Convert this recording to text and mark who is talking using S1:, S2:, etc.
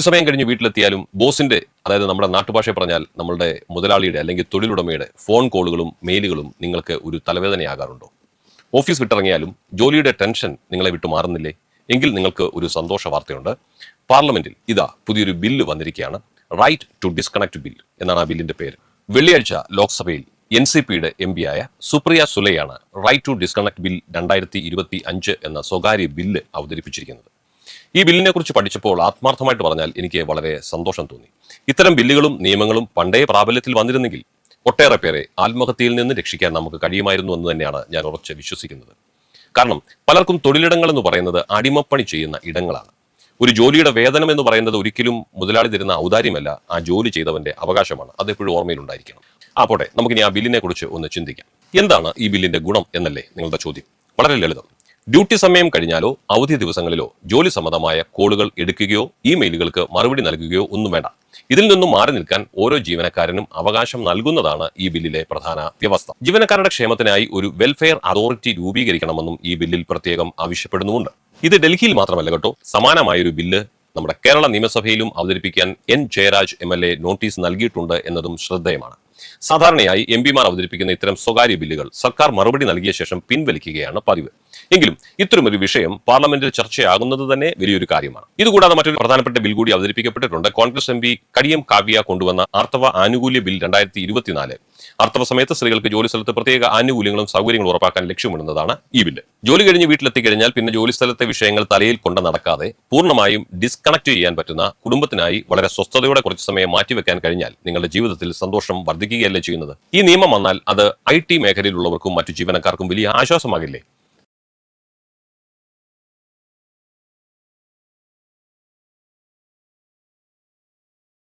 S1: ജോലി സമയം കഴിഞ്ഞ് വീട്ടിലെത്തിയാലും ബോസിന്റെ, അതായത് നമ്മുടെ നാട്ടുഭാഷയെ പറഞ്ഞാൽ നമ്മളുടെ മുതലാളിയുടെ അല്ലെങ്കിൽ തൊഴിലുടമയുടെ ഫോൺ കോളുകളും മെയിലുകളും നിങ്ങൾക്ക് ഒരു തലവേദനയാകാറുണ്ടോ? ഓഫീസ് വിട്ടിറങ്ങിയാലും ജോലിയുടെ ടെൻഷൻ നിങ്ങളെ വിട്ടു മാറുന്നില്ലേ? എങ്കിൽ നിങ്ങൾക്ക് ഒരു സന്തോഷ വാർത്തയുണ്ട്. പാർലമെന്റിൽ ഇതാ പുതിയൊരു ബില്ല് വന്നിരിക്കുകയാണ്. റൈറ്റ് ടു ഡിസ്കണക്ട് ബിൽ എന്നാണ് ആ ബില്ലിന്റെ പേര്. വെള്ളിയാഴ്ച ലോക്സഭയിൽ NCPയുടെ MP ആയ സുപ്രിയ സുലെയാണ് റൈറ്റ് ടു ഡിസ്കണക്ട് ബിൽ 2025 എന്ന സ്വകാര്യ ബില്ല് അവതരിപ്പിച്ചിരിക്കുന്നത്. ഈ ബില്ലിനെ കുറിച്ച് പഠിച്ചപ്പോൾ ആത്മാർത്ഥമായിട്ട് പറഞ്ഞാൽ എനിക്ക് വളരെ സന്തോഷം തോന്നി. ഇത്തരം ബില്ലുകളും നിയമങ്ങളും പണ്ടേ പ്രാബല്യത്തിൽ വന്നിരുന്നെങ്കിൽ ഒട്ടേറെ പേരെ ആത്മഹത്യയിൽ നിന്ന് രക്ഷിക്കാൻ നമുക്ക് കഴിയുമായിരുന്നു എന്ന് തന്നെയാണ് ഞാൻ ഉറച്ച് വിശ്വസിക്കുന്നത്. കാരണം പലർക്കും തൊഴിലിടങ്ങൾ എന്ന് പറയുന്നത് അടിമപ്പണി ചെയ്യുന്ന ഇടങ്ങളാണ്. ഒരു ജോലിയുടെ വേതനം എന്ന് പറയുന്നത് ഒരിക്കലും മുതലാളി തരുന്ന ഔദാര്യമല്ല, ആ ജോലി ചെയ്തവന്റെ അവകാശമാണ്. അതെപ്പോഴും ഓർമ്മയിലുണ്ടായിരിക്കണം. പോട്ടെ, നമുക്കിനി ആ ബില്ലിനെ കുറിച്ച് ഒന്ന് ചിന്തിക്കാം. എന്താണ് ഈ ബില്ലിന്റെ ഗുണം എന്നല്ലേ നിങ്ങളുടെ ചോദ്യം? വളരെ ലളിതം. ഡ്യൂട്ടി സമയം കഴിഞ്ഞാലോ അവധി ദിവസങ്ങളിലോ ജോലി സംബന്ധമായ കോളുകൾ എടുക്കുകയോ ഇമെയിലുകൾക്ക് മറുപടി നൽകുകയോ ഒന്നും വേണ്ട. ഇതിൽ നിന്നും മാറി നിൽക്കാൻ ഓരോ ജീവനക്കാരനും അവകാശം നൽകുന്നതാണ് ഈ ബില്ലിലെ പ്രധാന വ്യവസ്ഥ. ജീവനക്കാരുടെ ക്ഷേമത്തിനായി ഒരു വെൽഫെയർ അതോറിറ്റി രൂപീകരിക്കണമെന്നും ഈ ബില്ലിൽ പ്രത്യേകം ആവശ്യപ്പെടുന്നുമുണ്ട്. ഇത് ഡൽഹിയിൽ മാത്രമല്ല കേട്ടോ, സമാനമായൊരു ബില്ല് നമ്മുടെ കേരള നിയമസഭയിലും അവതരിപ്പിക്കാൻ N. ജയരാജ് MLA നോട്ടീസ് നൽകിയിട്ടുണ്ട് എന്നതും ശ്രദ്ധേയമാണ്. സാധാരണയായി MP മാർ അവതരിപ്പിക്കുന്ന ഇത്തരം സ്വകാര്യ ബില്ലുകൾ സർക്കാർ മറുപടി നൽകിയ ശേഷം പിൻവലിക്കുകയാണ് പതിവ്. എങ്കിലും ഇത്തരമൊരു വിഷയം പാർലമെന്റിൽ ചർച്ചയാകുന്നത് തന്നെ വലിയൊരു കാര്യമാണ്. ഇതുകൂടാതെ മറ്റൊരു പ്രധാനപ്പെട്ട ബിൽ കൂടി അവതരിപ്പിക്കപ്പെട്ടിട്ടുണ്ട്. കോൺഗ്രസ് MP കടിയം കാവ്യ കൊണ്ടുവന്ന ആർത്തവ ആനുകൂല്യ ബിൽ 2024. ആർത്തവ സമയത്ത് സ്ത്രീകൾക്ക് ജോലി സ്ഥലത്ത് പ്രത്യേക ആനുകൂല്യങ്ങളും സൗകര്യങ്ങളും ഉറപ്പാക്കാൻ ലക്ഷ്യമിടുന്നതാണ് ഈ ബില്ല്. ജോലി കഴിഞ്ഞ് വീട്ടിലെത്തി കഴിഞ്ഞാൽ പിന്നെ ജോലി സ്ഥലത്തെ വിഷയങ്ങൾ തലയിൽ കൊണ്ട് നടക്കാതെ പൂർണ്ണമായും ഡിസ്കണക്ട് ചെയ്യാൻ പറ്റുന്ന, കുടുംബത്തിനായി വളരെ സ്വസ്ഥതയോടെ കുറച്ച് സമയം മാറ്റിവെക്കാൻ കഴിഞ്ഞാൽ നിങ്ങളുടെ ജീവിതത്തിൽ സന്തോഷം വർദ്ധിക്കുകയല്ലേ ചെയ്യുന്നത്. ഈ നിയമം വന്നാൽ അത് IT മേഖലയിലുള്ളവർക്കും മറ്റു ജീവനക്കാർക്കും വലിയ ആശ്വാസമാകില്ലേ?